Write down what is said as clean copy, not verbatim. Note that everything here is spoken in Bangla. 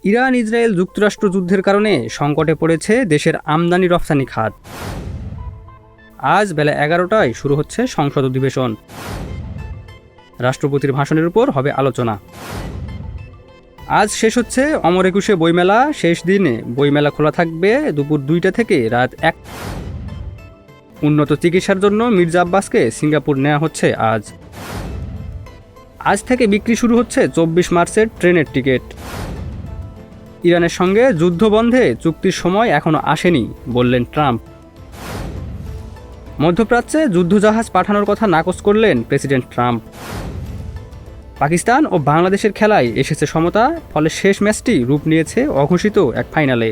ইরান ইসরায়েল যুক্তরাষ্ট্র যুদ্ধের কারণে সংকটে পড়েছে দেশের আমদানি রপ্তানি খাত। আজ বেলা 11টায় শুরু হচ্ছে সংসদ অধিবেশন। রাষ্ট্রপতির ভাষণের উপর হবে আলোচনা। আজ শেষ হচ্ছে অমর একুশে বইমেলা। শেষ দিনে বইমেলা খোলা থাকবে দুপুর 2টা থেকে রাত 1। উন্নত চিকিৎসার জন্য মির্জা আব্বাসকে সিঙ্গাপুর নেওয়া হচ্ছে আজ থেকে বিক্রি শুরু হচ্ছে 24 মার্চের ট্রেনের টিকিট। ইরানের সঙ্গে যুদ্ধ বন্ধে চুক্তির সময় এখনও আসেনি বললেন ট্রাম্প। মধ্যপ্রাচ্যে যুদ্ধজাহাজ পাঠানোর কথা নাকচ করলেন প্রেসিডেন্ট ট্রাম্প। পাকিস্তান ও বাংলাদেশের খেলায় এসেছে সমতা, ফলে শেষ ম্যাচটি রূপ নিয়েছে অঘোষিত এক ফাইনালে।